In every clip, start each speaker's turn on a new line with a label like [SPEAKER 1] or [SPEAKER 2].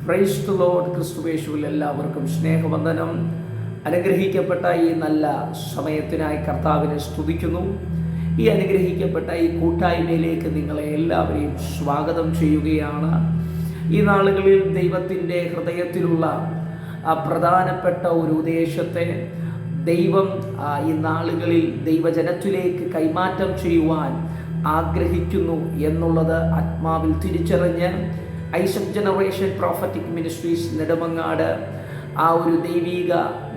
[SPEAKER 1] Price the Lord. ക്രിസ്തുയേശുവിൽ എല്ലാവർക്കും സ്നേഹവന്ദനം. അനുഗ്രഹിക്കപ്പെട്ട ഈ നല്ല സമയത്തിനായി കർത്താവിനെ സ്തുതിക്കുന്നു. ഈ അനുഗ്രഹിക്കപ്പെട്ട ഈ കൂട്ടായ്മയിലേക്ക് നിങ്ങളെ എല്ലാവരെയും സ്വാഗതം ചെയ്യുകയാണ്. ഈ നാളുകളിൽ ദൈവത്തിൻ്റെ ഹൃദയത്തിലുള്ള പ്രധാനപ്പെട്ട ഒരു ഉദ്ദേശത്തെ ദൈവം ഈ നാളുകളിൽ ദൈവജനത്തിലേക്ക് കൈമാറ്റം ചെയ്യുവാൻ ആഗ്രഹിക്കുന്നു എന്നുള്ളത് ആത്മാവിൽ തിരിച്ചറിഞ്ഞ് Isaac generation prophetic ministries Nedumangad ആ ഒരു ദൈവിക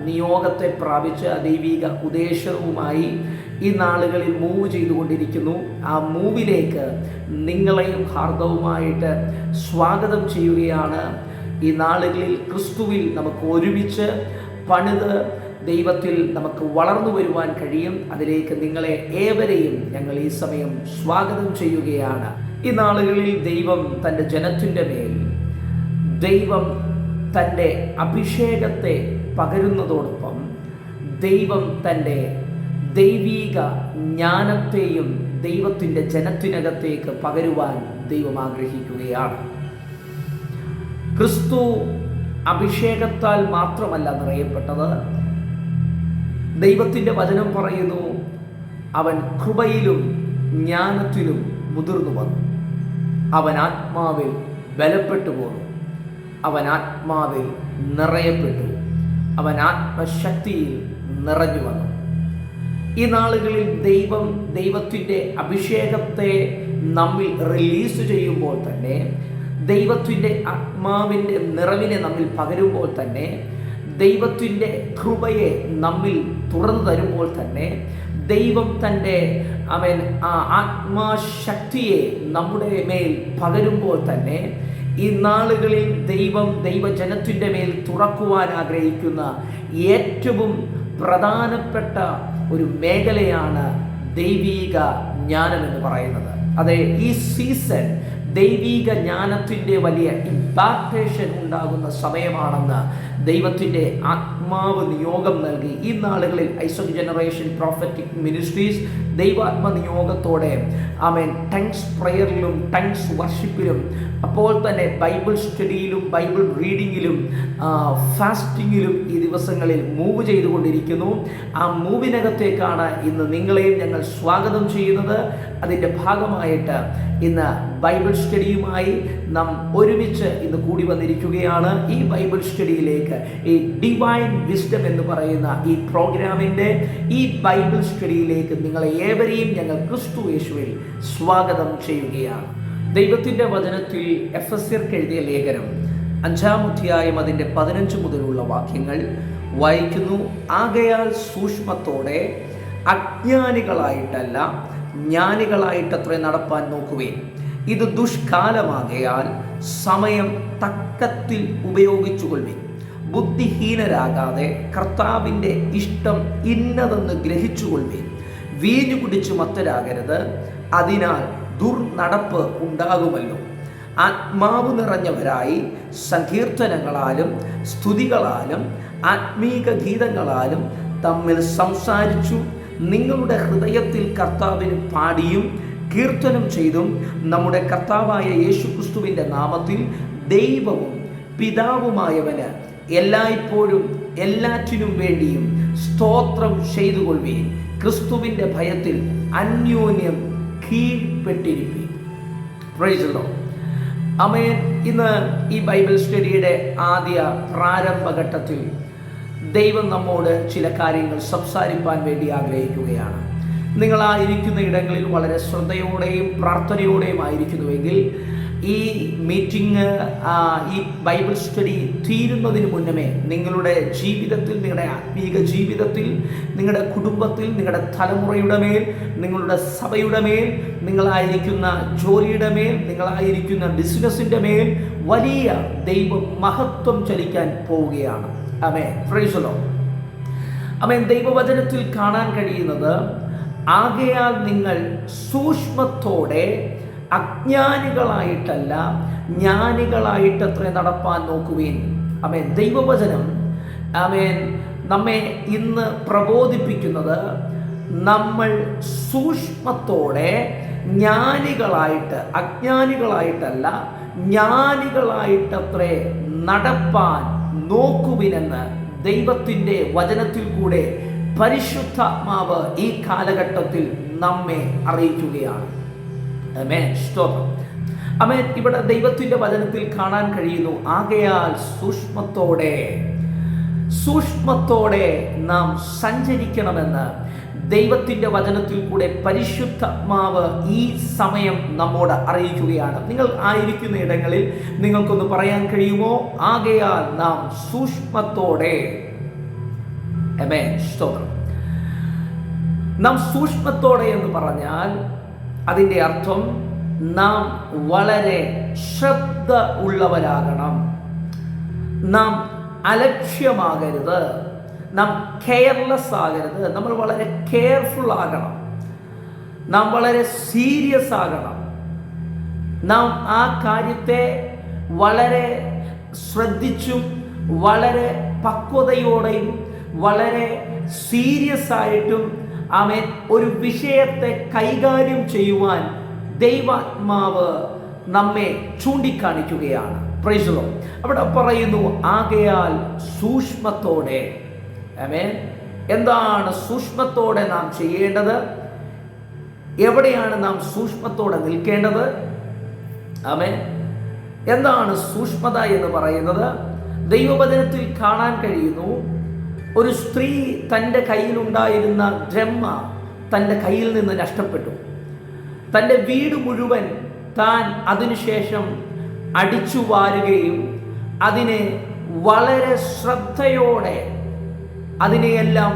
[SPEAKER 1] നിയോഗത്തെ പ്രാപിച്ച് ആ ദൈവിക ഉദ്ദേശവുമായി ഈ നാളുകളിൽ മൂവ് ചെയ്തുകൊണ്ടിരിക്കുന്നു. ആ മൂവിലേക്ക് നിങ്ങളെയും ഹാർദവുമായിട്ട് സ്വാഗതം ചെയ്യുകയാണ്. ഈ നാളുകളിൽ ക്രിസ്തുവിൽ നമുക്ക് ഒരുമിച്ച് പണിത് ദൈവത്തിൽ നമുക്ക് വളർന്നു വരുവാൻ കഴിയും. അതിലേക്ക് നിങ്ങളെ ഏവരെയും ഞങ്ങൾ ഈ സമയം സ്വാഗതം ചെയ്യുകയാണ്. ഈ നാളുകളിൽ ദൈവം തൻ്റെ ജനത്തിൻ്റെ മേൽ ദൈവം തൻ്റെ അഭിഷേകത്തെ പകരുന്നതോടൊപ്പം ദൈവം തൻ്റെ ദൈവീക ജ്ഞാനത്തെയും ദൈവത്തിൻ്റെ ജനത്തിനകത്തേക്ക് പകരുവാൻ ദൈവം ആഗ്രഹിക്കുകയാണ്. ക്രിസ്തു അഭിഷേകത്താൽ മാത്രമല്ല നിറയപ്പെട്ടത്. ദൈവത്തിൻ്റെ വചനം പറയുന്നു, അവൻ കൃപയിലും ജ്ഞാനത്തിലും മുതിർന്നു വന്നു. അവൻ ആത്മാവിൽ ബലപ്പെട്ടു പോന്നു. അവൻ ആത്മാവിൽ നിറയപ്പെട്ടു. അവൻ ആത്മശക്തിയിൽ നിറഞ്ഞു വന്നു. ഈ നാളുകളിൽ ദൈവത്തിൻ്റെ അഭിഷേകത്തെ നമ്മിൽ റിലീസ് ചെയ്യുമ്പോൾ തന്നെ, ദൈവത്തിൻ്റെ ആത്മാവിൻ്റെ നിറവിനെ നമ്മിൽ പകരുമ്പോൾ തന്നെ, ദൈവത്തിൻ്റെ കൃപയെ നമ്മിൽ തുറന്നു തരുമ്പോൾ തന്നെ, ദൈവം തൻ്റെ ആത്മാശക്തിയെ നമ്മുടെ മേൽ പകരുമ്പോൾ തന്നെ, ഈ നാളുകളിൽ ദൈവജനത്തിൻ്റെ മേൽ തുറക്കുവാൻ ആഗ്രഹിക്കുന്ന ഏറ്റവും പ്രധാനപ്പെട്ട ഒരു മേഖലയാണ് ദൈവീക ജ്ഞാനം എന്ന് പറയുന്നത്. അതെ, ഈ സീസൺ ദൈവീക ജ്ഞാനത്തിൻ്റെ വലിയ ഇമ്പാക്റ്റേഷൻ ഉണ്ടാകുന്ന സമയമാണെന്ന് ദൈവത്തിൻ്റെ ആത്മാവ് നിയോഗം നൽകി. ഈ നാളുകളിൽ ഐസക് ജനറേഷൻ പ്രോഫറ്റിക് മിനിസ്ട്രീസ് ദൈവാത്മ നിയോഗത്തോടെ ടങ്സ് പ്രയറിലും ടങ്സ് വർഷിപ്പിലും, അപ്പോൾ തന്നെ ബൈബിൾ സ്റ്റഡിയിലും ബൈബിൾ റീഡിങ്ങിലും ഫാസ്റ്റിങ്ങിലും ഈ ദിവസങ്ങളിൽ മൂവ് ചെയ്തുകൊണ്ടിരിക്കുന്നു. ആ മൂവിനകത്തേക്കാണ് ഇന്ന് നിങ്ങളെയും ഞങ്ങൾ സ്വാഗതം ചെയ്യുന്നത്. അതിൻ്റെ ഭാഗമായിട്ട് ഇന്ന് ബൈബിൾ സ്റ്റഡിയുമായി നാം ഒരുമിച്ച് ഇന്ന് കൂടി വന്നിരിക്കുകയാണ്. ഈ ബൈബിൾ സ്റ്റഡിയിലേക്ക്, ഈ ഡിവൈൻ വിസ്ഡം എന്ന് പറയുന്ന ഈ പ്രോഗ്രാമിൻ്റെ ഈ ബൈബിൾ സ്റ്റഡിയിലേക്ക് നിങ്ങളെ ഏവരെയും ഞങ്ങൾ ക്രിസ്തു യേശുവിൽ സ്വാഗതം ചെയ്യുകയാണ്. ദൈവത്തിൻ്റെ വചനത്തിൽ എഫെസ്യർക്ക് എഴുതിയ ലേഖനം 5-ാം അധ്യായം അതിൻ്റെ 15 മുതലുള്ള വാക്യങ്ങൾ വായിക്കുന്നു. ആകയാൽ സൂക്ഷ്മത്തോടെ അജ്ഞാനികളായിട്ടല്ല ജ്ഞാനികളായിട്ടത്രേ നടപ്പാൻ നോക്കുവേൻ. ഇത് ദുഷ്കാലമാകയാൽ സമയം തക്കത്തിൽ ഉപയോഗിച്ചുകൊള്ളുവിൻ. ബുദ്ധിഹീനരാകാതെ കർത്താവിൻ്റെ ഇഷ്ടം ഇന്നതെന്ന് ഗ്രഹിച്ചുകൊള്ളുവിൻ. വീഞ്ഞു കുടിച്ചു മത്തരാകരുത്, അതിനാൽ ദുർനടപ്പ് ഉണ്ടാകുമല്ലോ. ആത്മാവ് നിറഞ്ഞവരായി സങ്കീർത്തനങ്ങളാലും സ്തുതികളാലും ആത്മീക ഗീതങ്ങളാലും തമ്മിൽ സംസാരിച്ചു നിങ്ങളുടെ ഹൃദയത്തിൽ കർത്താവിന് പാടിയും കീർത്തനം ചെയ്തും നമ്മുടെ കർത്താവായ യേശുക്രിസ്തുവിൻ്റെ നാമത്തിൽ ദൈവവും പിതാവുമായവന് എല്ലായ്പ്പോഴും എല്ലാറ്റിനും വേണ്ടിയും സ്തോത്രം ചെയ്തുകൊള്ളുകയും ക്രിസ്തുവിൻ്റെ ഭയത്തിൽ അന്യോന്യം കീഴ്പ്പെട്ടിരിക്കുകയും. Praise the Lord. ആമേൻ. ഇന്ന് ഈ ബൈബിൾ സ്റ്റഡിയുടെ ആദ്യ പ്രാരംഭഘട്ടത്തിൽ ദൈവം നമ്മോട് ചില കാര്യങ്ങൾ സംസാരിപ്പാൻ വേണ്ടി ആഗ്രഹിക്കുകയാണ്. നിങ്ങളായിരിക്കുന്ന ഇടങ്ങളിൽ വളരെ ശ്രദ്ധയോടെയും പ്രാർത്ഥനയോടെയും ആയിരിക്കുന്നുവെങ്കിൽ ഈ മീറ്റിംഗ്, ഈ ബൈബിൾ സ്റ്റഡി തീരുന്നതിന് മുന്നമേ നിങ്ങളുടെ ജീവിതത്തിൽ, നിങ്ങളുടെ ആത്മീക ജീവിതത്തിൽ, നിങ്ങളുടെ കുടുംബത്തിൽ, നിങ്ങളുടെ തലമുറയുടെ മേൽ, നിങ്ങളുടെ സഭയുടെ മേൽ, നിങ്ങളായിരിക്കുന്ന ജോലിയുടെ മേൽ, നിങ്ങളായിരിക്കുന്ന ബിസിനസ്സിൻ്റെ മേൽ വലിയ ദൈവ മഹത്വം ചലിക്കാൻ പോവുകയാണ്. ആമേൻ. Praise the Lord. ആമേൻ. ദൈവവചനത്തിൽ കാണാൻ കഴിയുന്നത്, ആകയാൽ നിങ്ങൾ സൂക്ഷ്മത്തോടെ അജ്ഞാനികളായിട്ടല്ല ജ്ഞാനികളായിട്ടത്രേ നടപ്പാൻ നോക്കുവേൻ. ആമേൻ. ദൈവവചനം നമ്മെ ഇന്ന് പ്രബോധിപ്പിക്കുന്നത്, നമ്മൾ സൂക്ഷ്മത്തോടെ ജ്ഞാനികളായിട്ട്, അജ്ഞാനികളായിട്ടല്ല ജ്ഞാനികളായിട്ടത്രേ നടപ്പാൻ നോക്കുവിനെന്ന് ദൈവത്തിൻ്റെ വചനത്തിൽ കൂടെ പരിശുദ്ധാത്മാവ് ഈ കാലഘട്ടത്തിൽ നമ്മെ അറിയിക്കുകയാണ്. ആമേൻ. സ്തോത്രം. ആമേൻ. ഇവിടെ ദൈവത്തിൻ്റെ വചനത്തിൽ കാണാൻ കഴിയുന്നു, ആകയാൽ സൂക്ഷ്മത്തോടെ നാം സഞ്ചരിക്കണമെന്ന് ദൈവത്തിൻ്റെ വചനത്തിൽ കൂടെ പരിശുദ്ധാത്മാവ് ഈ സമയം നമ്മോട് അറിയിക്കുകയാണ്. നിങ്ങൾ ആയിരിക്കുന്ന ഇടങ്ങളിൽ നിങ്ങൾക്കൊന്ന് പറയാൻ കഴിയുമോ? ആകയാൽ നാം സൂക്ഷ്മത്തോടെ. ആമേൻ. സ്തോത്രം. നാം സൂക്ഷ്മത്തോടെ എന്ന് പറഞ്ഞാൽ അതിൻ്റെ അർത്ഥം നാം വളരെ ശ്രദ്ധ ഉള്ളവരാകണം, നാം അലക്ഷ്യമാകരുത്, നാം കെയർലെസ് ആകരുത്, നമ്മൾ വളരെ കെയർഫുൾ ആകണം, നാം വളരെ സീരിയസ് ആകണം, നാം ആ കാര്യത്തെ വളരെ ശ്രദ്ധിച്ചും വളരെ പക്വതയോടെയും വളരെ സീരിയസ് ആയിട്ടും ആമേൻ ഒരു വിഷയത്തെ കൈകാര്യം ചെയ്യുവാൻ ദൈവാത്മാവ് നമ്മെ ചൂണ്ടിക്കാണിക്കുകയാണ്. Price the Lord. അവിടെ പറയുന്നു, ആകയാൽ സൂക്ഷ്മത്തോടെ. ആമേൻ. എന്താണ് സൂക്ഷ്മത്തോടെ നാം ചെയ്യേണ്ടത്? എവിടെയാണ് നാം സൂക്ഷ്മത്തോടെ നിൽക്കേണ്ടത്? ആമേൻ. എന്താണ് സൂക്ഷ്മത എന്ന് പറയുന്നത്? ദൈവവചനത്തിൽ കാണാൻ കഴിയുന്നു, ഒരു സ്ത്രീ തൻ്റെ കയ്യിലുണ്ടായിരുന്ന ഡ്രമ്മ തൻ്റെ കയ്യിൽ നിന്ന് നഷ്ടപ്പെട്ടു. തൻ്റെ വീട് മുഴുവൻ താൻ അതിനുശേഷം അടിച്ചു വാരുകയും അതിനെ വളരെ ശ്രദ്ധയോടെ അതിനെയെല്ലാം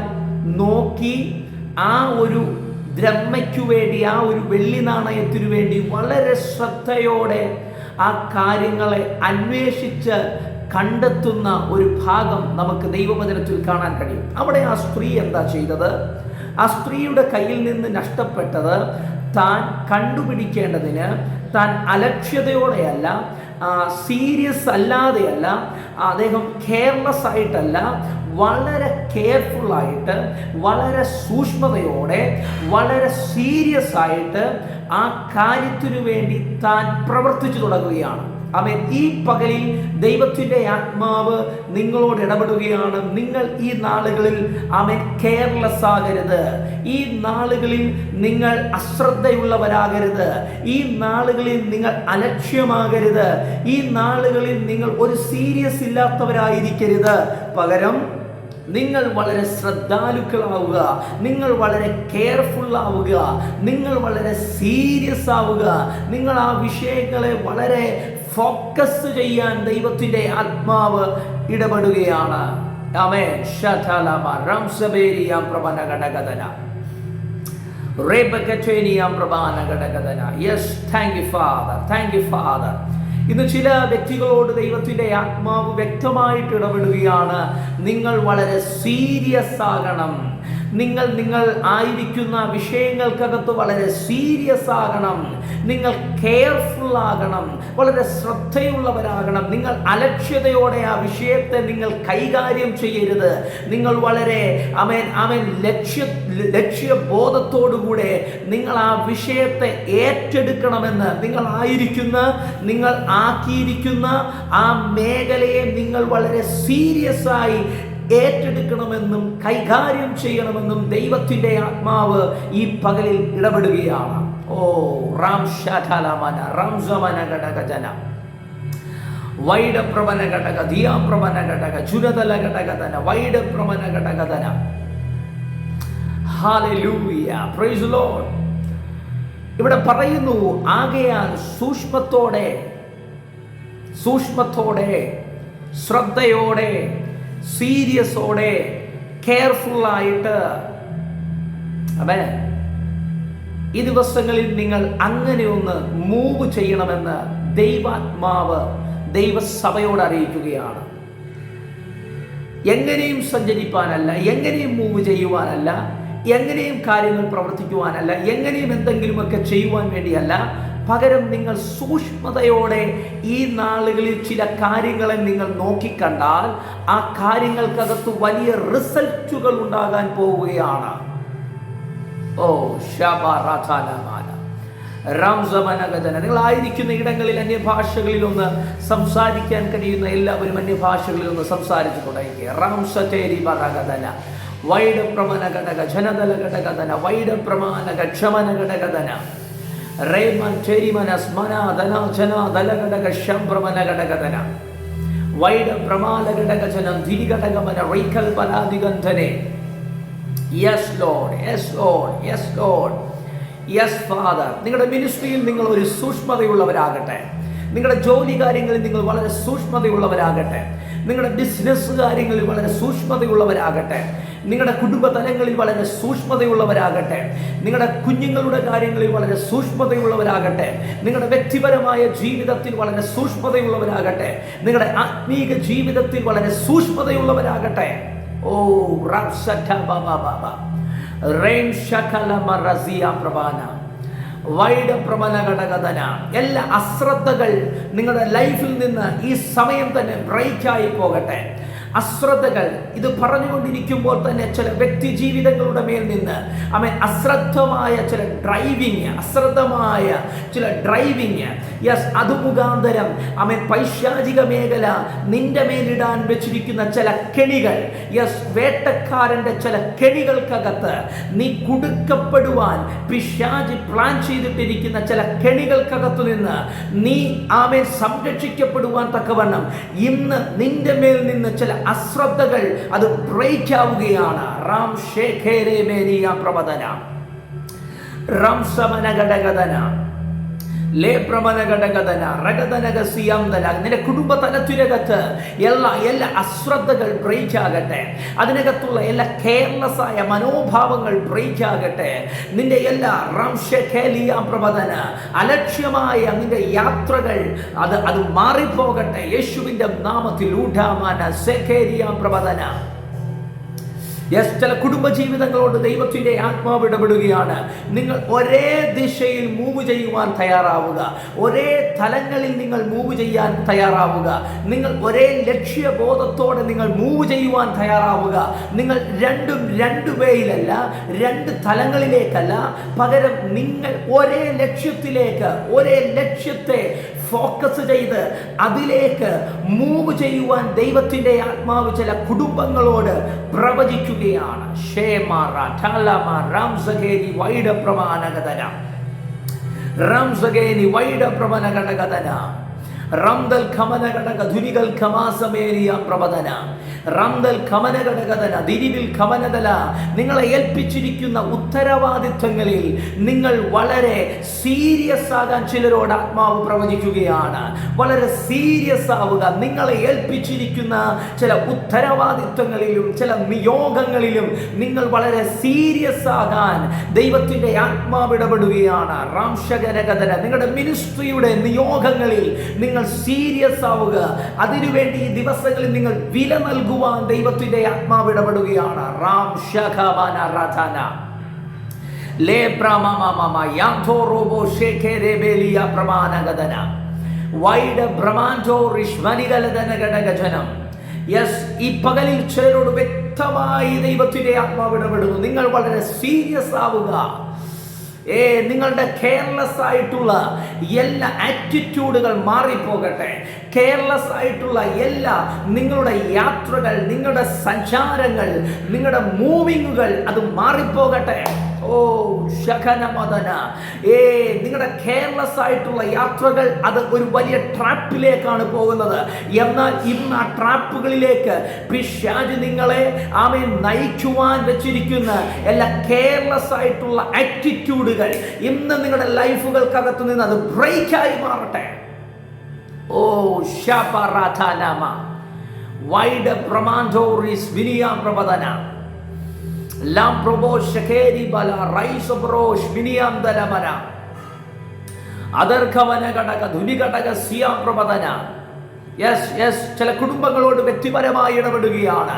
[SPEAKER 1] നോക്കി ആ ഒരു ദ്രഹ്മയ്ക്കു വേണ്ടി, ആ ഒരു വെള്ളി നാണയത്തിനു വേണ്ടി വളരെ ശ്രദ്ധയോടെ ആ കാര്യങ്ങളെ അന്വേഷിച്ച് കണ്ടെത്തുന്ന ഒരു ഭാഗം നമുക്ക് ദൈവവചനത്തിൽ കാണാൻ കഴിയും. അവിടെ ആ സ്ത്രീ എന്താ ചെയ്തത്? ആ സ്ത്രീയുടെ കയ്യിൽ നിന്ന് നഷ്ടപ്പെട്ടത് താൻ കണ്ടുപിടിക്കേണ്ടതിന് താൻ അലക്ഷ്യതയോടെയല്ല, സീരിയസ് അല്ലാതെയല്ല, അദ്ദേഹം കെയർലെസ് ആയിട്ടല്ല, വളരെ കെയർഫുള്ളായിട്ട്, വളരെ സൂക്ഷ്മതയോടെ, വളരെ സീരിയസ് ആയിട്ട് ആ കാര്യത്തിനു വേണ്ടി താൻ പ്രവർത്തിച്ചു തുടങ്ങുകയാണ്. ആമേൻ. ഈ പകലിൽ ദൈവത്തിൻ്റെ ആത്മാവ് നിങ്ങളോട് ഇടപെടുകയാണ്. നിങ്ങൾ ഈ നാളുകളിൽ ആമേൻ കെയർലെസ് ആകരുത്. ഈ നാളുകളിൽ നിങ്ങൾ അശ്രദ്ധയുള്ളവരാകരുത്. ഈ നാളുകളിൽ നിങ്ങൾ അലക്ഷ്യമാകരുത്. ഈ നാളുകളിൽ നിങ്ങൾ ഒരു സീരിയസ് ഇല്ലാത്തവരായിരിക്കരുത്. പകരം നിങ്ങൾ വളരെ ശ്രദ്ധാലുക്കളാവുക, നിങ്ങൾ വളരെ കെയർഫുൾ ആവുക, നിങ്ങൾ വളരെ സീരിയസ് ആവുക. നിങ്ങൾ ആ വിഷയങ്ങളെ വളരെ ഫോക്കസ് ചെയ്യാൻ ദൈവത്തിൻ്റെ ആത്മാവ് ഇടപെടുകയാണ്. ആമേൻ. ശതലമ റംസബേരിയാം പ്രബനഘടകദന റേബകറ്റേനിയാം പ്രബാനഘടകദന. Yes, thank you Father, thank you Father. ഇന്ന് ചില വ്യക്തികളോട് ദൈവത്തിൻ്റെ ആത്മാവ് വ്യക്തമായിട്ട് ഇടപെടുകയാണ്. നിങ്ങൾ വളരെ സീരിയസ് ആകണം. നിങ്ങൾ ആയിരിക്കുന്ന വിഷയങ്ങൾക്കകത്ത് വളരെ സീരിയസ് ആകണം. നിങ്ങൾ കെയർഫുൾ ആകണം, വളരെ ശ്രദ്ധയുള്ളവരാകണം. നിങ്ങൾ അലക്ഷ്യതയോടെ ആ വിഷയത്തെ നിങ്ങൾ കൈകാര്യം ചെയ്യരുത്. നിങ്ങൾ വളരെ ലക്ഷ്യബോധത്തോടുകൂടെ നിങ്ങൾ ആ വിഷയത്തെ ഏറ്റെടുക്കണമെന്ന് നിങ്ങൾ ആക്കിയിരിക്കുന്ന ആ മേഖലയെ നിങ്ങൾ വളരെ സീരിയസ് ആയി ഏറ്റെടുക്കണമെന്നും കൈകാര്യം ചെയ്യണമെന്നും ദൈവത്തിൻ്റെ ആത്മാവ് ഈ പകലിൽ ഇടപെടുകയാണ്. ഓ റാംശാലമന റംസമന ഘടകജന വൈഡപ്രവന ഘടക ധിയാപ്രവന ഘടക ചുരതല ഘടകധന വൈഡപ്രവന ഘടകധന. Hallelujah, praise the Lord. ഇവിടെ പറയുന്നു, ആകയാൽ സൂക്ഷ്മത്തോടെ, ശ്രദ്ധയോടെ, സീരിയസോടെ, കെയർഫുള്ളായിട്ട്. അതെ, ഈ ദിവസങ്ങളിൽ നിങ്ങൾ അങ്ങനെ ഒന്ന് മൂവ് ചെയ്യണമെന്ന് ദൈവാത്മാവ് ദൈവസഭയോട് അറിയിക്കുകയാണ്. എങ്ങനെയും സഞ്ചരിപ്പാനല്ല, എങ്ങനെയും മൂവ് ചെയ്യുവാനല്ല, എങ്ങനെയും കാര്യങ്ങൾ പ്രവർത്തിക്കുവാനല്ല, എങ്ങനെയും എന്തെങ്കിലുമൊക്കെ ചെയ്യുവാൻ വേണ്ടിയല്ല. പകരം നിങ്ങൾ സൂക്ഷ്മതയോടെ ഈ നാളുകളിൽ ചില കാര്യങ്ങളെ നിങ്ങൾ നോക്കിക്കണ്ടാൽ ആ കാര്യങ്ങൾക്കകത്ത് വലിയ റിസൾട്ടുകൾ ഉണ്ടാകാൻ പോവുകയാണ്. ഓ ശബാറാഥാലമാല റാംസമനഗതന. നിങ്ങളായിരിക്കുന്ന ഇടങ്ങളിൽ അന്യഭാഷകളിൽ ഒന്ന് സംസാരിക്കാൻ കഴിയുന്ന എല്ലാവരും അന്യഭാഷകളിൽ ഒന്ന് സംസാരിച്ചു തുടങ്ങിയ റാംസതേരി ബറഗതന വൈഡ പ്രമന ഘടക ജനതല ഘടകതന വൈഡ പ്രമാണക ക്ഷമന ഘടകതന റേമൻ ചെരിമന സ്മന ധന ജന ദല ഘടക ശംപ്രമന ഘടകതന വൈഡ പ്രമാല ഘടകജനം ധിരിഘടകമന റൈക്കൽ പരാതിഗന്ധനെ. Yes Lord, yes Lord, yes Lord, yes Father. നിങ്ങളുടെ മിനിസ്ട്രിയിൽ നിങ്ങൾ ഒരു സൂക്ഷ്മതയുള്ളവരാകട്ടെ. നിങ്ങളുടെ ജോലി കാര്യങ്ങളിൽ നിങ്ങൾ വളരെ സൂക്ഷ്മതയുള്ളവരാകട്ടെ. നിങ്ങളുടെ ബിസിനസ് കാര്യങ്ങളിൽ വളരെ സൂക്ഷ്മതയുള്ളവരാകട്ടെ. നിങ്ങളുടെ കുടുംബ തലങ്ങളിൽ വളരെ സൂക്ഷ്മതയുള്ളവരാകട്ടെ. നിങ്ങളുടെ കുഞ്ഞുങ്ങളുടെ കാര്യങ്ങളിൽ വളരെ സൂക്ഷ്മതയുള്ളവരാകട്ടെ. നിങ്ങളുടെ വ്യക്തിപരമായ ജീവിതത്തിൽ വളരെ സൂക്ഷ്മതയുള്ളവരാകട്ടെ. നിങ്ങളുടെ ആത്മീക ജീവിതത്തിൽ വളരെ സൂക്ഷ്മതയുള്ളവരാകട്ടെ. ഓ റബ്സറ്റ ബാബാ ബാബാ റെയിൻ ശകല മറസിയ പ്രഭാന വൈഡ പ്രമന ഘടകതന. എല്ലാ അശ്രദ്ധകൾ നിങ്ങളുടെ ലൈഫിൽ നിന്ന് ഈ സമയം തന്നെ ബ്രേക്കായി പോകട്ടെ. അശ്രദ്ധകൾ ഇത് പറഞ്ഞുകൊണ്ടിരിക്കുമ്പോൾ തന്നെ ചില വ്യക്തി ജീവിതങ്ങളുടെ മേൽ നിന്ന് അശ്രദ്ധമായ ചില ഡ്രൈവിങ് യെസ് അത് മുഖാന്തരം പൈശാചിക മേഖല നിന്റെ മേലിടാൻ വെച്ചിരിക്കുന്ന ചില കെണികൾ, യെസ് വേട്ടക്കാരന്റെ ചില കെണികൾക്കകത്ത് നീ കുടുക്കപ്പെടുവാൻ പിശാചി പ്ലാൻ ചെയ്തിട്ടിരിക്കുന്ന ചില കെണികൾക്കകത്തു നിന്ന് നീ സംരക്ഷിക്കപ്പെടുവാൻ തക്കവണ്ണം ഇന്ന് നിന്റെ മേൽ നിന്ന് ചില അശ്രദ്ധകൾ അത് ബ്രേക്ക് ആവുകയാണ്. റാം ശേഖരേ മേനിയ പ്രവദന റാം സമന ഘടകദന ലേ പ്രമന ഘടകദന റഗദനക സിയംദന. നിന്റെ കുടുംബ തലത്തിനകത്ത് എല്ലാ അശ്രദ്ധകൾ ബ്രേക്ക് ആകട്ടെ. അതിനകത്തുള്ള എല്ലാ കെയർലെസ് ആയ മനോഭാവങ്ങൾ ബ്രേക്ക് ആകട്ടെ. നിന്റെ എല്ലാ റംശേലിയ പ്രവദന അലക്ഷ്യമായ നിന്റെ യാത്രകൾ അത് മാറിപ്പോകട്ടെ. യേശുവിന്റെ നാമത്തിൽ ഊഢാമാന സെഖേരിയ പ്രവദന. ചില കുടുംബജീവിതങ്ങളോട് ദൈവത്തിന്റെ ആത്മാവ് ഇടപെടുകയാണ്. നിങ്ങൾ ഒരേ ദിശയിൽ മൂവ് ചെയ്യുവാൻ തയ്യാറാവുക. ഒരേ തലങ്ങളിൽ നിങ്ങൾ മൂവ് ചെയ്യാൻ തയ്യാറാവുക. നിങ്ങൾ ഒരേ ലക്ഷ്യബോധത്തോടെ നിങ്ങൾ മൂവ് ചെയ്യുവാൻ തയ്യാറാവുക. നിങ്ങൾ രണ്ട് വേയിലല്ല, രണ്ട് തലങ്ങളിലേക്കല്ല, പകരം നിങ്ങൾ ഒരേ ലക്ഷ്യത്തെ ഫോക്കസ് ചെയ്ത് അതിലേക്ക് മൂവ് ചെയ്യുവാൻ ദൈവത്തിന്റെ ആത്മാവ് ചില കുടുംബങ്ങളോട് പ്രവചിക്കുകയാണ്. റംദൽ ഖമന ഘടക ധുനികൾ ഖമാസമേരിയ പ്രവദന റംദൽ ഖമന ഘടകദന ദിരിവിൽ ഖമനദല. നിങ്ങളെ ഏൽപ്പിച്ചിരിക്കുന്ന ഉത്തരവാദിത്വങ്ങളിൽ നിങ്ങൾ വളരെ സീരിയസ് ആകാൻ ചിലരോട് ആത്മാവ് പ്രവചിക്കുകയാണ്. വളരെ സീരിയസ് ആവുക. നിങ്ങളെ ഏൽപ്പിച്ചിരിക്കുന്ന ചില ഉത്തരവാദിത്വങ്ങളിലും ചില നിയോഗങ്ങളിലും നിങ്ങൾ വളരെ സീരിയസ് ആകാൻ ദൈവത്തിന്റെ ആത്മാവ് ഇടപെടുകയാണ്. റാംശകനകദന. നിങ്ങളുടെ മിനിസ്ട്രിയുടെ നിയോഗങ്ങളിൽ നിങ്ങൾ സീരിയസ് ആവുക. അതിനുവേണ്ടി ഈ ദിവസങ്ങളിൽ നിങ്ങൾ വില നൽകുവാൻ ദൈവത്തിന്റെ ആത്മാവ് ഇടപെടുകയാണ്. റാം ശഖബന റഥന ലേ പ്രമമമ യാന്തോറോബോ ശേഖരേബേലിയ പ്രമാനഗദന വൈഡ ബ്രഹ്മാൻഡോ റിഷ്മനിഗലദന ഘടകജനം. യെസ്, ഈ പകലിൽ ചിലരോട് വ്യക്തമായി ദൈവത്തിന്റെ ആത്മാവ് ഇടപെടുന്നു. നിങ്ങൾ വളരെ സീരിയസ് ആവുക. നിങ്ങളുടെ കെയർലെസ് ആയിട്ടുള്ള എല്ലാ ആറ്റിറ്റ്യൂഡുകൾ മാറിപ്പോകട്ടെ. കെയർലെസ് ആയിട്ടുള്ള എല്ലാ നിങ്ങളുടെ യാത്രകൾ, നിങ്ങളുടെ സഞ്ചാരങ്ങൾ, നിങ്ങളുടെ മൂവിങ്ങുകൾ അത് മാറിപ്പോകട്ടെ. ഓ ശഖനമദന. നിങ്ങളുടെ കെയർലെസ് ആയിട്ടുള്ള യാത്രകൾ അത് ഒരു വലിയ ട്രാപ്പിലേക്കാണ് പോകുന്നത്. എന്നാൽ ഇന്ന് ആ ട്രാപ്പുകളിലേക്ക് പിശാച് നിങ്ങളെ നയിക്കുവാൻ വെച്ചിരിക്കുന്ന എല്ലാ കെയർലെസ് ആയിട്ടുള്ള ആറ്റിറ്റ്യൂഡുകൾ ഇന്ന് നിങ്ങളുടെ ലൈഫുകൾക്കകത്ത് നിന്ന് അത് ബ്രേക്കായി മാറട്ടെ. ഓ ശപറാഥാനമ വൈഡ പ്രമാൻഡോറിസ് വിനിയ പ്രവദന ലാം പ്രഭോ ശഖേരി ബല റൈസ് ബ്രോഷ് വിനിയാം ദലമന അതർഘവന ഘടക ധുനി ഘടക സിയാം പ്രവദന. യെസ്, ചില കുടുംബങ്ങളോട് വ്യക്തിപരമായി ഇടപെടുകയാണ്.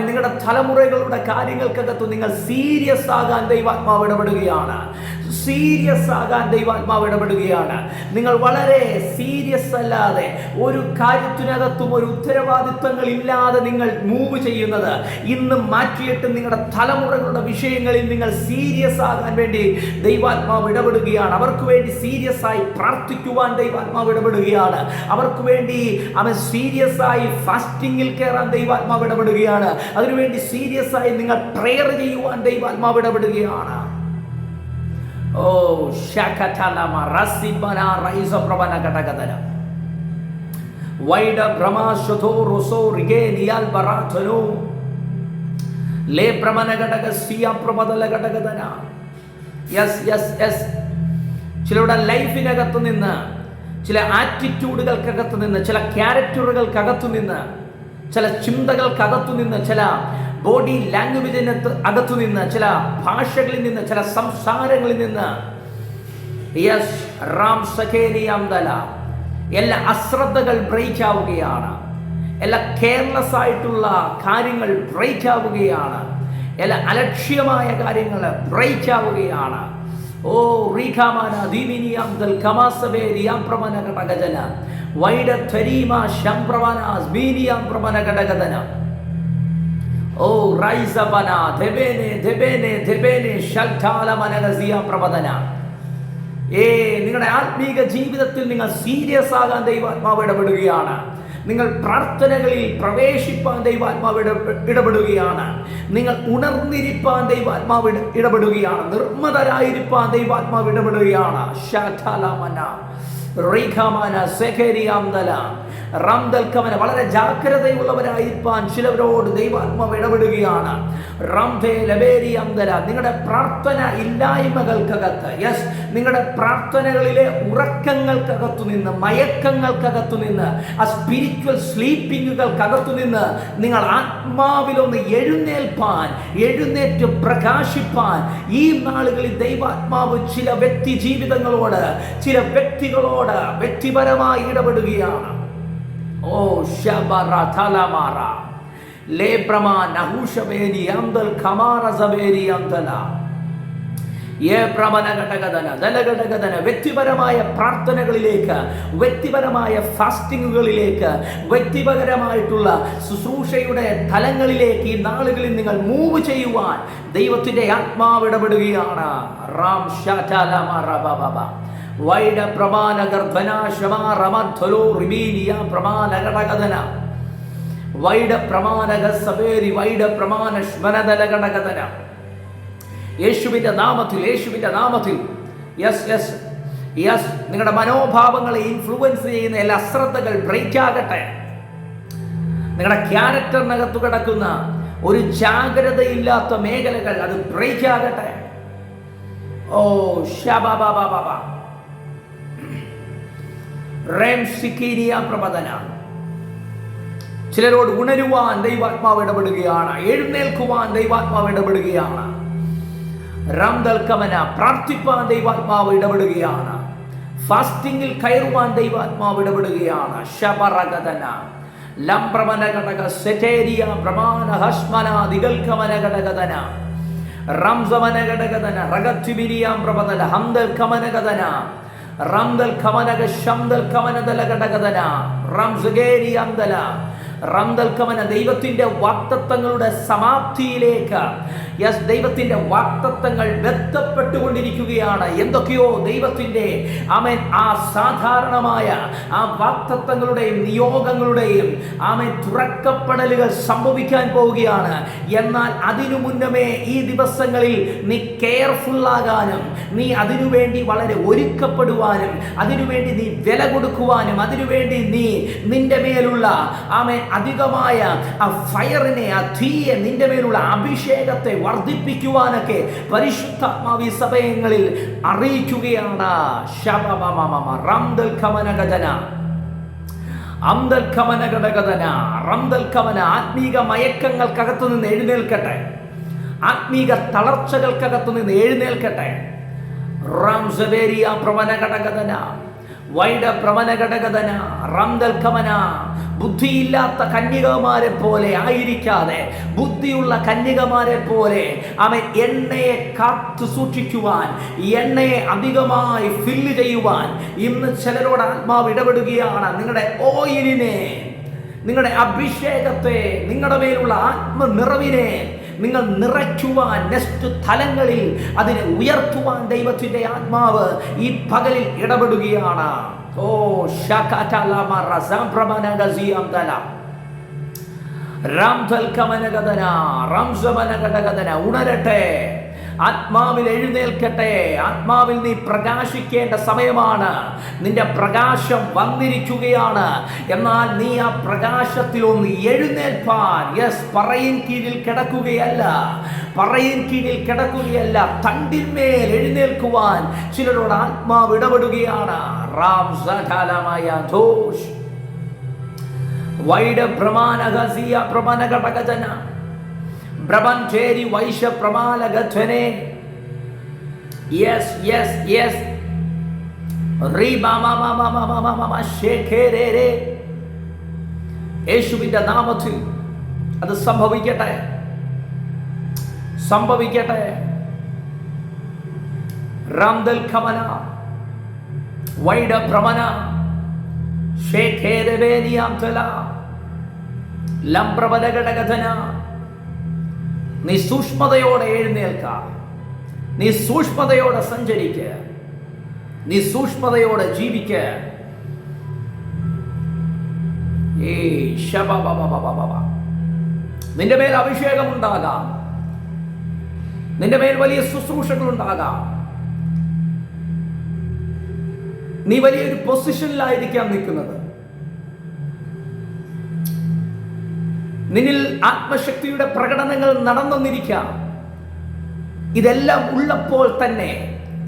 [SPEAKER 1] നിങ്ങളുടെ തലമുറകളുടെ കാര്യങ്ങൾക്കകത്ത് നിങ്ങൾ സീരിയസ് ആകാൻ ദൈവാത്മാവ് ഇടപെടുകയാണ്. സീരിയസ് ആകാൻ ദൈവാത്മാവ് ഇടപെടുകയാണ്. നിങ്ങൾ വളരെ സീരിയസ് അല്ലാതെ ഒരു കാര്യത്തിനകത്തും ഒരു ഉത്തരവാദിത്വങ്ങൾ ഇല്ലാതെ നിങ്ങൾ മൂവ് ചെയ്യുന്നത് ഇന്ന് മാറ്റിയിട്ട് നിങ്ങളുടെ തലമുറകളുടെ വിഷയങ്ങളിൽ നിങ്ങൾ സീരിയസ് ആകാൻ വേണ്ടി ദൈവാത്മാവ് ഇടപെടുകയാണ്. അവർക്ക് വേണ്ടി സീരിയസ് ആയി പ്രാർത്ഥിക്കുവാൻ ദൈവാത്മാവ് ഇടപെടുകയാണ്. അവർക്ക് വേണ്ടി അവൻ സീരിയസ് ആയി ഫാസ്റ്റിംഗിൽ കയറാൻ ദൈവാത്മാവ് ഇടപെടുകയാണ്. അതിനുവേണ്ടി സീരിയസ് ആയി നിങ്ങൾ പ്രെയർ ചെയ്യുവാൻ ദൈവാത്മാവ് ഇടപെടുകയാണ്. ഓ ശകതലമ റസിബന റൈസ പ്രവന കടകദന വൈഡ ബ്രഹ്മശതോ റോസോ റിഗേ നിയാൽ ബറാഥനോ ലേ പ്രമന കടക സിയ പ്രമദല കടകദന. Yes yes yes. ചിലരുടെ ലൈഫിനകത്തു നിന്ന്, ചില ആറ്റിറ്റ്യൂഡുകൾക്കകത്തു നിന്ന്, ചില ക്യാരക്ടറുകൾക്കകത്തു നിന്ന്, ചില ചിന്തകൾക്കകത്തു നിന്ന്, ചില ബോഡി ലാംഗ്വേജിന് അകത്തു നിന്ന്, ചില ഭാഷകളിൽ നിന്ന്, ചില സംസാരങ്ങളിൽ നിന്ന് യെസ് റാം സഖേനിയാംദല എല്ലാ അശ്രദ്ധകൾ ബ്രേക്ക് ആവുകയാണ്. എല്ലാ കെയർലെസ് ആയിട്ടുള്ള കാര്യങ്ങൾ ബ്രേക്ക് ആവുകയാണ്. എല്ലാ അലക്ഷ്യമായ കാര്യങ്ങൾ ബ്രേക്ക് ആവുകയാണ്. ഓ റീഖാമാന ദീമിനിയാംദൽ കമാസബേരിയാം പ്രമന കടകജന വൈഡ ത്വരീമ ശംപ്രവന അസ്മീനിയാം പ്രമന കടകദന. ഓ റൈസബന ദെബേനെ ദെബേനെ ദെബേനെ ശൽഠാല മനഗസിയ പ്രവദന. നിങ്ങളുടെ ആത്മീക ജീവിതത്തിൽ നിങ്ങൾ സീരിയസ് ആകാൻ ദൈവാത്മാവ് ഇടപെടുകയാണ്. നിങ്ങൾ പ്രാർത്ഥനകളിൽ പ്രവേശിപ്പാൻ ദൈവാത്മാവ് ഇടപെടുകയാണ്. നിങ്ങൾ ഉണർന്നിരിപ്പാൻ ദൈവാത്മാവ് ഇടപെടുകയാണ്. നിർമ്മതരായിരിപ്പാൻ ദൈവാത്മാവ് ഇടപെടുകയാണ്. വളരെ ജാഗ്രതയുള്ളവരായിരിക്കാൻ ചിലവരോട് ദൈവാത്മാവ് ഇടപെടുകയാണ്. നിങ്ങളുടെ പ്രാർത്ഥന ഇല്ലായ്മകൾക്കകത്ത്, യെസ്, നിങ്ങളുടെ പ്രാർത്ഥനകളിലെ ഉറക്കങ്ങൾക്കകത്തു നിന്ന്, മയക്കങ്ങൾക്കകത്തു നിന്ന്, ആ സ്പിരിച്വൽ സ്ലീപ്പിങ്ങുകൾക്കകത്തു നിന്ന് നിങ്ങൾ ആത്മാവിലൊന്ന് എഴുന്നേൽപ്പാൻ, എഴുന്നേറ്റ് പ്രകാശിപ്പാൻ ഈ നാളുകളിൽ ദൈവാത്മാവ് ചില വ്യക്തി ജീവിതങ്ങളോട്, ചില വ്യക്തികളോട് വ്യക്തിപരമായി ഇടപെടുകയാണ്. ഓ ശബറ തലമാറ ലേബ്രമാ നഹുഷബേരി അംദൽ ഖമാറ സബേരി അംദല വ്യക്തിപരമായ പ്രാർത്ഥനകളിലേക്ക്, വ്യക്തിപരമായ ഫാസ്റ്റിങ്ങുകളിലേക്ക്, വ്യക്തിപരമായിട്ടുള്ള ശുശ്രൂഷയുടെ തലങ്ങളിലേക്ക് ഈ നാളുകളിൽ നിങ്ങൾ മൂവ് ചെയ്യുവാൻ ദൈവത്തിന്റെ ആത്മാവ് ഇടപെടുകയാണ്. റാം ശാറ്റാലമറബബ വൈഡ പ്രമാനഗർധന ശമാറമധ്വലോ റിബീനിയ പ്രമാനഗടകദന വൈഡ പ്രമാനഗ സബേരി വൈഡ പ്രമാന ശ്മനദലഗടകദന. യേശുവിന്റെ നാമത്തിൽ, യേശുവിന്റെ നാമത്തിൽ യെസ് യെസ് യെസ്, നിങ്ങളുടെ മനോഭാവങ്ങളെ ഇൻഫ്ലുവൻസ് ചെയ്യുന്ന എല്ലാ അശ്രദ്ധകൾ ബ്രേക്ക് ആകട്ടെ. നിങ്ങളുടെ ക്യാരക്ടറിനകത്ത് കിടക്കുന്ന ഒരു ജാഗ്രതയില്ലാത്ത മേഖലകൾ അത് ബ്രേക്ക് ആകട്ടെ. ഓ ശബബബബബ റേം സിക്കീനിയ പ്രബദന. ചിലരോട് ഉണരുവാൻ ദൈവാത്മാവ് ഇടപെടുകയാണ്. എഴുന്നേൽക്കുവാൻ ദൈവാത്മാവ് ഇടപെടുകയാണ്. റംദൽക്കമന പ്രാർത്ഥിപ്പാൻ ദൈവാത്മാവ് ഇടപെടുകയാണ്. ഫാസ്റ്റിംഗിൽ കയറുവാൻ ദൈവാത്മാവ് ഇടപെടുകയാണ്. ശബറഗദന ലംപ്രമന ഘടക സെറ്റേരിയ പ്രമാന ഹസ്മന ദിഗൽക്കമന ഘടകദന റംസമന ഘടകദന റഗത്വിബിരിയാം പ്രബദല ഹംദൽ കമന ഗദന റംദൽ കമനക ശംദൽ കമനദല ഘടകദന റംസഗേരിയംദല റംദൽ കമന. ദൈവത്തിന്റെ വാഗ്ദത്തങ്ങളുടെ സമാപ്തിയിലേക്ക്, യെസ്, ദൈവത്തിന്റെ വാഗ്ദത്തങ്ങൾ ബന്ധപ്പെട്ടുകൊണ്ടിരിക്കുകയാണ്. എന്തൊക്കെയോ ദൈവത്തിന്റെ ആമേൻ ആ സാധാരണമായ ആ വാഗ്ദത്തങ്ങളുടെയും നിയോഗങ്ങളുടെയും ആമേൻ തുറക്കപ്പെടലുകൾ സംഭവിക്കാൻ പോവുകയാണ്. എന്നാൽ അതിനു മുന്നമേ ഈ ദിവസങ്ങളിൽ നീ കെയർഫുൾ ആകാനും, നീ അതിനുവേണ്ടി വളരെ ഒരുക്കപ്പെടുവാനും, അതിനുവേണ്ടി നീ വില കൊടുക്കുവാനും, അതിനുവേണ്ടി നീ നിന്റെ മേലുള്ള ആമേൻ അധികമായ ആ ഫയറിനെ, ആ തീയെ, നിന്റെ മേലുള്ള അഭിഷേകത്തെ വർദ്ധിപ്പിക്കുവാനൊക്കെ പരിശുദ്ധാത്മാവ് ഈ സമയങ്ങളിൽ അറിയിക്കുകയാണ്. ആത്മീക മയക്കങ്ങൾക്കകത്തു നിന്ന് എഴുന്നേൽക്കട്ടെ. ആത്മീക തളർച്ചകൾക്കകത്തു നിന്ന് എഴുന്നേൽക്കട്ടെ. വൈഡ പ്രവന ഘടകദന റംദൽ കമന ബുദ്ധിയില്ലാത്ത കന്യകമാരെ പോലെ ആയിരിക്കാതെ ബുദ്ധിയുള്ള കന്യകമാരെ പോലെ അവൻ എണ്ണയെ കാത്തു സൂക്ഷിക്കുവാൻ, എണ്ണയെ അധികമായി ഫില്ല് ചെയ്യുവാൻ ഇന്ന് ചിലരോട് ആത്മാവ് ഇടപെടുകയാണ്. നിങ്ങളുടെ ഓയിലിനെ, നിങ്ങളുടെ അഭിഷേകത്തെ, നിങ്ങളുടെ മേലുള്ള ആത്മനിറവിനെ നിങ്ങൾ നിറയ്ക്കുവാൻ, നെക്സ്റ്റ് തലങ്ങളിൽ അതിനെ ഉയർത്തുവാൻ ദൈവത്തിന്റെ ആത്മാവ് ഈ പകലിൽ ഇടപെടുകയാണ്. ഓ ഉണരട്ടെ, ആത്മാവിൽ എഴുന്നേൽക്കട്ടെ. ആത്മാവിൽ നീ പ്രകാശിക്കേണ്ട സമയമാണ്. നിന്റെ പ്രകാശം വന്നിരിക്കുകയാണ്. എന്നാൽ നീ ആ പ്രകാശത്തിൽ ഒന്ന് എഴുന്നേൽപ്പാൻ, പറയിൻ കീഴിൽ കിടക്കുകയല്ല, തണ്ടിന്മേൽ എഴുന്നേൽക്കുവാൻ ചിലരോട് ആത്മാവ് ഇടപെടുകയാണ്. ബ്രബൻചേരി വൈശ്യ പ്രമാലകധ്വനെ. യേശുവിന്റെ നാമത്തിൽ അത് സംഭവിക്കട്ടെ. റാംദൽ ഖമന വൈഡ ഭ്രമന ശേഖേരവേനിയാം തല ലംപ്രബലഘടകധന. നീ സൂക്ഷ്മതയോടെ എഴുന്നേൽക്ക, നീ സൂക്ഷ്മതയോടെ സഞ്ചരിക്ക, നീ സൂക്ഷ്മതയോടെ ജീവിക്ക. നിന്റെ മേൽ അഭിഷേകം ഉണ്ടാകാം, നിന്റെ മേൽ വലിയ ശുശ്രൂഷകൾ ഉണ്ടാകാം, നീ വലിയൊരു പൊസിഷനിലായിരിക്കാം നിൽക്കുന്നത്. നിന്നിൽ ആത്മശക്തിയുടെ പ്രകടനങ്ങൾ നടന്നെന്നിരിക്കാം. ഇതെല്ലാം ഉള്ളപ്പോൾ തന്നെ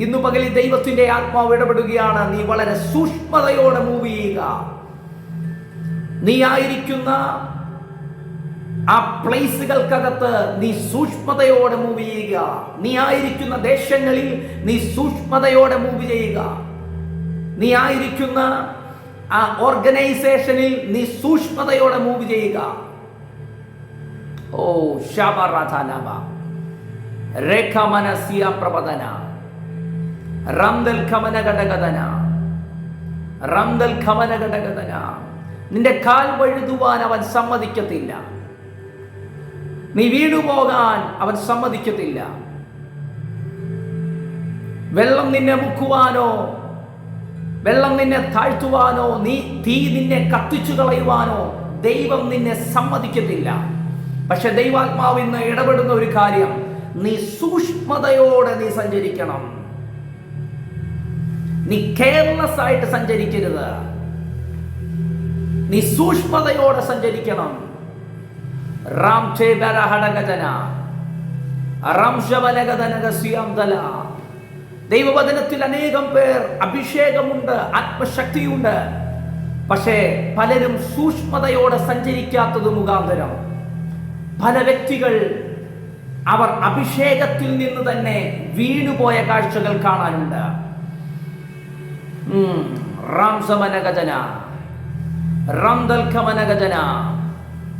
[SPEAKER 1] ഇന്നു പകലിൽ ദൈവത്തിന്റെ ആത്മാവ് ഇടപെടുകയാണ്. നീ വളരെ സൂക്ഷ്മതയോടെ മൂവ് ചെയ്യുക. നീ ആയിരിക്കുന്ന ആ പ്ലേസുകൾക്കകത്ത് നീ സൂക്ഷ്മതയോടെ മൂവ് ചെയ്യുക. നീ ആയിരിക്കുന്ന ദേശങ്ങളിൽ നീ സൂക്ഷ്മതയോടെ മൂവ് ചെയ്യുക. നീ ആയിരിക്കുന്ന ആ ഓർഗനൈസേഷനിൽ നീ സൂക്ഷ്മതയോടെ മൂവ് ചെയ്യുക. ഓ ശബറധനവ രേഖമനസിയ പ്രപദന റംദൽ ഖമന ഘടകദന റംദൽ ഖമന ഘടകദന. നിന്റെ കാൽ വഴുതുവാൻ അവൻ സമ്മതിക്കത്തില്ല. നീ വീണുപോകാൻ അവൻ സമ്മതിക്കത്തില്ല. വെള്ളം നിന്നെ മുക്കുവാനോ, വെള്ളം നിന്നെ താഴ്ത്തുവാനോ, തീ നിന്നെ കത്തിച്ചു കളയുവാനോ ദൈവം നിന്നെ സമ്മതിക്കത്തില്ല. പക്ഷെ ദൈവാത്മാവ് ഇന്ന് ഇടപെടുന്ന ഒരു കാര്യം, നീ സൂക്ഷ്മതയോടെ നീ സഞ്ചരിക്കണം. നീ കെയർലെസ് ആയിട്ട് സഞ്ചരിക്കരുത്. നീ സൂക്ഷ്മതയോടെ സഞ്ചരിക്കണം. ദൈവവചനത്തിൽ അനേകം പേർ അഭിഷേകമുണ്ട്, ആത്മശക്തിയുണ്ട്. പക്ഷേ പലരും സൂക്ഷ്മതയോടെ സഞ്ചരിക്കാത്തത് മുഖാന്തരം പല വ്യക്തികൾ അവർ അഭിഷേകത്തിൽ നിന്ന് തന്നെ വീണുപോയ കാഴ്ചകൾ കാണാനുണ്ട്.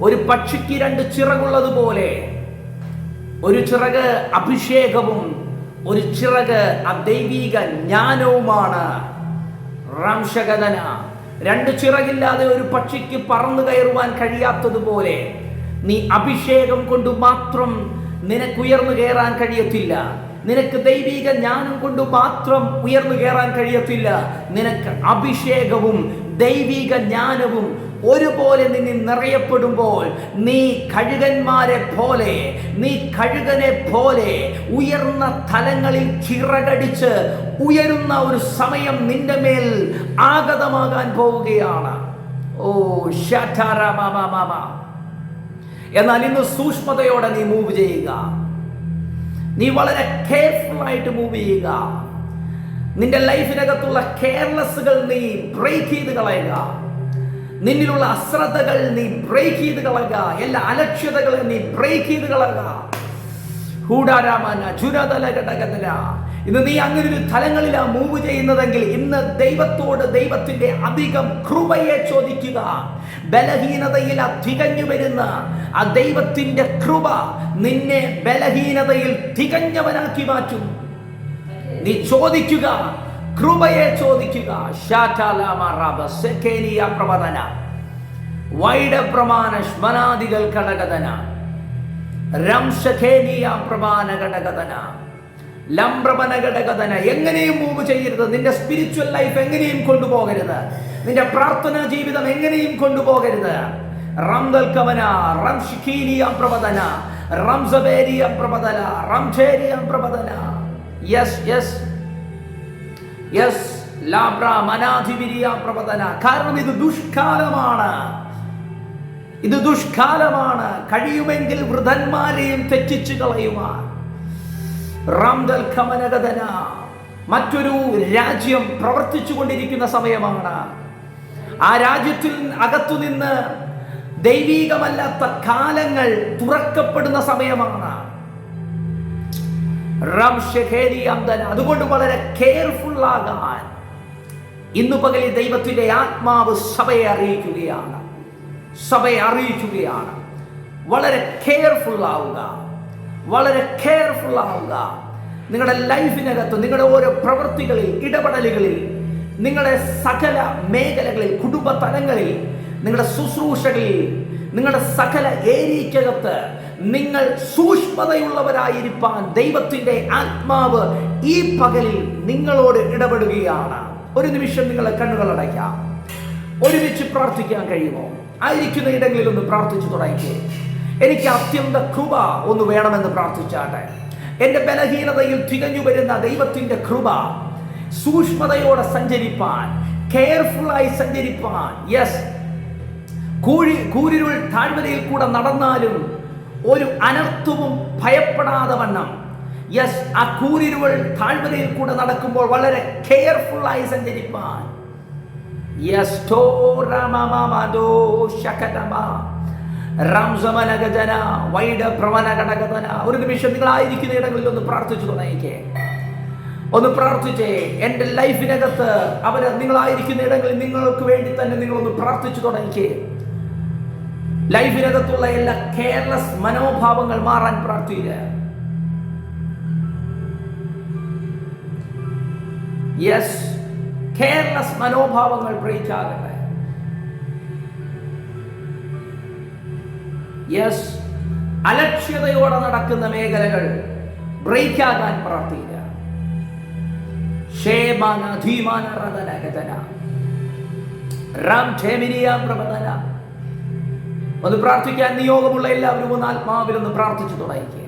[SPEAKER 1] ഒരു പക്ഷിക്ക് രണ്ട് ചിറകുള്ളതുപോലെ ഒരു ചിറക് അഭിഷേകവും ഒരു ചിറക് ദൈവീക ജ്ഞാനവുമാണ്. റംശകഥന. രണ്ട് ചിറകില്ലാതെ ഒരു പക്ഷിക്ക് പറന്നു കയറുവാൻ കഴിയാത്തതുപോലെ നീ അഭിഷേകം കൊണ്ട് മാത്രം നിനക്ക് ഉയർന്നു കയറാൻ കഴിയത്തില്ല. നിനക്ക് ദൈവിക ജ്ഞാനം കൊണ്ട് മാത്രം ഉയർന്നു കയറാൻ കഴിയത്തില്ല. നിനക്ക് അഭിഷേകവും ദൈവിക ജ്ഞാനവും ഒരുപോലെ നിന്നിൽ നിറയപ്പെടുമ്പോൾ നീ കഴുകന്മാരെ പോലെ, നീ കഴുകനെ പോലെ ഉയർന്ന തലങ്ങളിൽ ചിറകടിച്ച് ഉയരുന്ന ഒരു സമയം നിന്റെ മേൽ ആഗതമാകാൻ പോവുകയാണ്. ഓ ശഠരമമമമ. എന്നാൽ ഇന്ന് സൂക്ഷ്മതയോടെ നീ മൂവ് ചെയ്യുക. നീ വളരെ കെയർഫുൾ ആയിട്ട് മൂവ് ചെയ്യുക. നിന്റെ ലൈഫിനകത്തുള്ള കെയർലെസ്സുകൾ നീ ബ്രേക്ക് ചെയ്ത് കളയുക. നിന്നിലുള്ള അശ്രദ്ധകൾ നീ ബ്രേക്ക് ചെയ്ത് കളയുക. എല്ലാ അലക്ഷ്യതകളും നീ ബ്രേക്ക് ചെയ്ത് കളയുക. ഇന്ന് നീ അങ്ങനെ ഒരു തലങ്ങളിലാണ് മൂവ് ചെയ്യുന്നതെങ്കിൽ ഇന്ന് ദൈവത്തോട് ദൈവത്തിന്റെ അധികം കൃപയെ ചോദിക്കുക. ബലഹീനതയിൽ തികഞ്ഞു വരുന്ന ആ ദൈവത്തിന്റെ കൃപ നിന്നെ ബലഹീനതയിൽ തികഞ്ഞവനാക്കി മാറ്റും. നീ ചോദിക്കുക, കൃപയെ ചോദിക്കുക. വൈഡപ്രമാണ ശ്മനാദികൾ ഘടകതന രംശഖേനിയ പ്രമാണ ഘടകതന ലംബ്രമന ഘടകതന. എങ്ങനെയും മൂവ് ചെയ്യരുത്. നിന്റെ സ്പിരിച്വൽ ലൈഫ് എങ്ങനെയും കൊണ്ടുപോകരുത്. നിന്റെ പ്രാർത്ഥനാ ജീവിതം എങ്ങനെയും കൊണ്ടുപോകരുത്. റംദൽകവന റംശിഖീനിയ പ്രവദന റംസബേരിയ പ്രവദന റംചേരിയ പ്രവദന. യെസ് യെസ് യെസ് ലാബ്ര മനാധിവിരിയ പ്രവദന. കാരണം ഇത് ദുഷ്കാലമാണ്. ഇത് ദുഷ്കാലമാണ്. കഴിയുമെങ്കിൽ വൃദ്ധന്മാരെയും തെറ്റിച്ചു കളയുവാൻ. മറ്റൊരു രാജ്യം പ്രവർത്തിച്ചു കൊണ്ടിരിക്കുന്ന സമയമാണ്. ആ രാജ്യത്തിൽ അകത്തുനിന്ന് ദൈവീകമല്ലാത്ത കാലങ്ങൾ തുറക്കപ്പെടുന്ന സമയമാണ്. അതുകൊണ്ട് വളരെ കെയർഫുൾ ആകാൻ ഇന്നു പകലിൽ ദൈവത്തിന്റെ ആത്മാവ് സഭയെ അറിയിക്കുകയാണ്. വളരെ കെയർഫുൾ ആവുക. നിങ്ങളുടെ ലൈഫിനകത്ത്, നിങ്ങളുടെ ഓരോ പ്രവൃത്തികളിൽ, ഇടപെടലുകളിൽ, നിങ്ങളുടെ സകല മേഖലകളിൽ, കുടുംബ തലങ്ങളിൽ, നിങ്ങളുടെ ശുശ്രൂഷകളിൽ, നിങ്ങളുടെ സകല ഏരിയക്കകത്ത് നിങ്ങൾ സൂക്ഷ്മതയുള്ളവരായിരിക്കാൻ ദൈവത്തിന്റെ ആത്മാവ് ഈ പകലിൽ നിങ്ങളോട് ഇടപെടുകയാണ്. ഒരു നിമിഷം നിങ്ങളെ കണ്ണുകൾ അടയ്ക്കാം. ഒരുമിച്ച് പ്രാർത്ഥിക്കാൻ കഴിയുമോ? ആയിരിക്കുന്ന ഇടങ്ങളിൽ ഒന്ന് പ്രാർത്ഥിച്ചു തുടങ്ങിക്കേ. എനിക്ക് അത്യന്ത കൃപ ഒന്ന് വേണമെന്ന് പ്രാർത്ഥിച്ചാട്ടെ. എൻ്റെ ബലഹീനതയിൽ തികഞ്ഞു വരുന്ന ദൈവത്തിന്റെ കൃപ, സൂക്ഷ്മതയോടെ സഞ്ചരിപ്പാൻ, കെയർഫുള്ളായി സഞ്ചരിപ്പാൻ. യെസ്, കൂരിരുൾ താഴ്വരയിൽ കൂടെ നടന്നാലും ഒരു അനർത്ഥവും ഭയപ്പെടാതെ വണ്ണം, യെസ്, ആ കൂരിരുൾ താഴ്വരയിൽ കൂടെ നടക്കുമ്പോൾ വളരെ കെയർഫുള്ളായി സഞ്ചരിപ്പാൻ. യെസ്, ഒരു നിമിഷം നിങ്ങളായിരിക്കുന്ന ഇടങ്ങളിൽ ഒന്ന് പ്രാർത്ഥിച്ചു തുടങ്ങിക്കേ. ഒന്ന് പ്രാർത്ഥിച്ചേ. എൻ്റെ ലൈഫിനകത്ത് നിങ്ങളായിരിക്കുന്ന ഇടങ്ങളിൽ നിങ്ങൾക്ക് വേണ്ടി തന്നെ നിങ്ങളൊന്ന് പ്രാർത്ഥിച്ചു തുടങ്ങിക്കേ. ലൈഫിനകത്തുള്ള എല്ലാ കെയർലെസ് മനോഭാവങ്ങൾ മാറാൻ പ്രാർത്ഥിക്കുക. യെസ്, കെയർലെസ് മനോഭാവങ്ങൾ ബ്രേക്ക് ആകട്ടെ. യെസ്, അലക്ഷ്യതയോടെ നടക്കുന്ന മേഖലകൾ ബ്രേക്ക് ആകാൻ പ്രാർത്ഥിക്കുക. ഒന്ന് പ്രാർത്ഥിക്കാൻ നിയോഗമുള്ള എല്ലാവരും ഒന്ന് ആത്മാവിൽ ഒന്ന് പ്രാർത്ഥിച്ചു തുടങ്ങിക്കുക.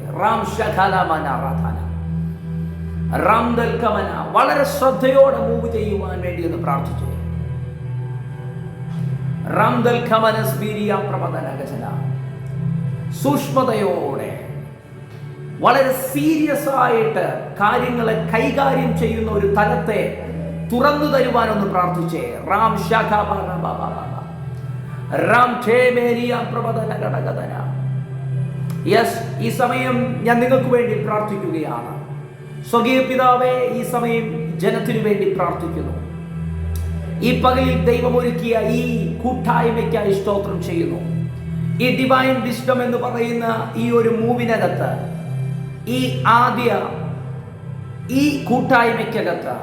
[SPEAKER 1] വളരെ ശ്രദ്ധയോടെ മൂവ് ചെയ്യുവാൻ വേണ്ടി ഒന്ന് പ്രാർത്ഥിച്ചു. സൂക്ഷ്മതയോടെ വളരെ സീരിയസ് ആയിട്ട് കാര്യങ്ങളെ കൈകാര്യം ചെയ്യുന്ന ഒരു തലത്തെ തുറന്നു തരുവാനൊന്ന് പ്രാർത്ഥിച്ചേ. യെസ്, ഈ സമയം ഞാൻ നിങ്ങൾക്ക് വേണ്ടി പ്രാർത്ഥിക്കുകയാണ്. സ്വകീയ പിതാവേ, ഈ സമയം ജനത്തിനു വേണ്ടി പ്രാർത്ഥിക്കുന്നു. ഈ പകലിൽ ദൈവം ഒരുക്കിയ ഈ കൂട്ടായ്മയ്ക്കായി സ്തോത്രം ചെയ്യുന്നു. ഈ ഡിവൈൻ വിസ്ഡം എന്ന് പറയുന്ന ഈ ഒരു മൂവിനകത്ത്, ഈ കൂട്ടായ്മയ്ക്കകത്ത്,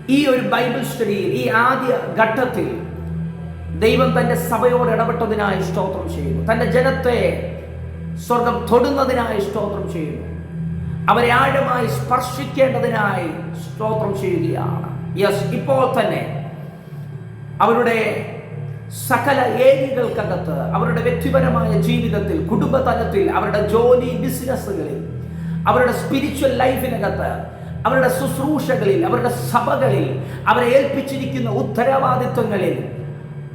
[SPEAKER 1] ഈ ഒരു ബൈബിൾ സ്റ്റഡിയിൽ, ഈ ആദ്യ ഘട്ടത്തിൽ ദൈവം തന്റെ സഭയോട് ഇടപെട്ടതിനായി സ്തോത്രം ചെയ്യുന്നു. തന്റെ ജനത്തെ സ്വർഗം തൊടുന്നതിനായി സ്തോത്രം ചെയ്യുന്നു. അവരെ ആഴമായി സ്പർശിക്കേണ്ടതിനായി സ്തോത്രം ചെയ്യുകയാണ്. യെസ്, ഇപ്പോൾ തന്നെ അവരുടെ സകല ഏരിയകൾക്കകത്ത്, അവരുടെ വ്യക്തിപരമായ ജീവിതത്തിൽ, കുടുംബതലത്തിൽ, അവരുടെ ജോലി ബിസിനസ്സുകളിൽ, അവരുടെ സ്പിരിച്വൽ ലൈഫിനകത്ത്, അവരുടെ ശുശ്രൂഷകളിൽ, അവരുടെ സഭകളിൽ, അവരെ ഏൽപ്പിച്ചിരിക്കുന്ന ഉത്തരവാദിത്വങ്ങളിൽ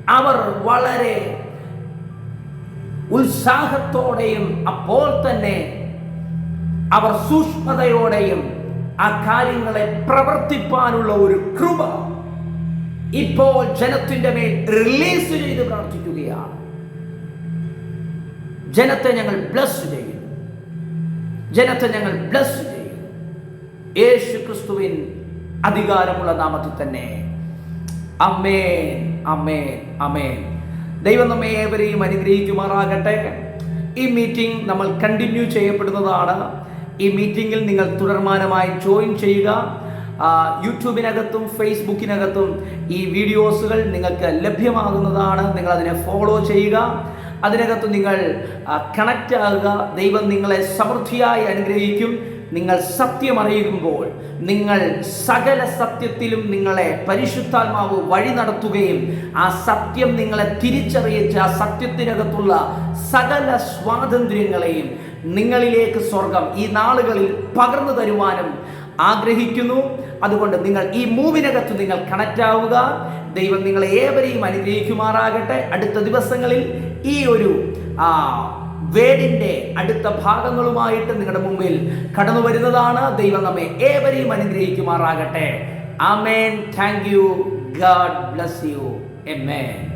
[SPEAKER 1] അവർ വളരെ ഉത്സാഹത്തോടെയും അപ്പോൾ തന്നെ അവർ സൂക്ഷ്മതയോടെയും ആ കാര്യങ്ങളെ പ്രവർത്തിപ്പാനുള്ള ഒരു കൃപ ഇപ്പോൾ ജനത്തിന്റെ മേൽ റിലീസ് ചെയ്ത് പ്രാർത്ഥിക്കുകയാണ്. ജനത്തെ ഞങ്ങൾ ബ്ലസ് ചെയ്യുന്നു. ജനത്തെ ഞങ്ങൾ ബ്ലസ് ചെയ്യുന്നു. യേശു ക്രിസ്തുവിൻ അധികാരമുള്ള നാമത്തിൽ തന്നെ. ആമേൻ, ആമേൻ, ആമേൻ. ദൈവം നമ്മെ ഏവരെയും അനുഗ്രഹിക്കുമാറാകട്ടെ. ഈ മീറ്റിംഗ് നമ്മൾ കണ്ടിന്യൂ ചെയ്യപ്പെടുന്നതാണ്. ഈ മീറ്റിംഗിൽ നിങ്ങൾ തുടർമാനമായി ജോയിൻ ചെയ്യുക. യൂട്യൂബിനകത്തും ഫേസ്ബുക്കിനകത്തും ഈ വീഡിയോസുകൾ നിങ്ങൾക്ക് ലഭ്യമാകുന്നതാണ്. നിങ്ങൾ അതിനെ ഫോളോ ചെയ്യുക. അതിനകത്ത് നിങ്ങൾ കണക്റ്റ് ആകുക. ദൈവം നിങ്ങളെ സമൃദ്ധിയായി അനുഗ്രഹിക്കും. നിങ്ങൾ സത്യം അറിയുമ്പോൾ നിങ്ങൾ സകല സത്യത്തിലും നിങ്ങളെ പരിശുദ്ധാത്മാവ് വഴി നടത്തുകയും ആ സത്യം നിങ്ങളെ തിരിച്ചറിയിച്ച് ആ സത്യത്തിനകത്തുള്ള സകല സ്വാതന്ത്ര്യങ്ങളെയും നിങ്ങളിലേക്ക് സ്വർഗം ഈ നാളുകളിൽ പകർന്നു തരുവാനും ആഗ്രഹിക്കുന്നു. അതുകൊണ്ട് നിങ്ങൾ ഈ മൂവിനകത്ത് നിങ്ങൾ കണക്റ്റ് ആവുക. ദൈവം നിങ്ങളെ ഏവരെയും അനുഗ്രഹിക്കുമാറാകട്ടെ. അടുത്ത ദിവസങ്ങളിൽ ഈ ഒരു വേടിന്റെ അടുത്ത ഭാഗങ്ങളുമായിട്ട് നിങ്ങളുടെ മുമ്പിൽ കടന്നു വരുന്നതാണ്. ദൈവം നമ്മെ ഏവരെയും അനുഗ്രഹിക്കുമാറാകട്ടെ. ആമേൻ. Thank you. God bless you. Amen.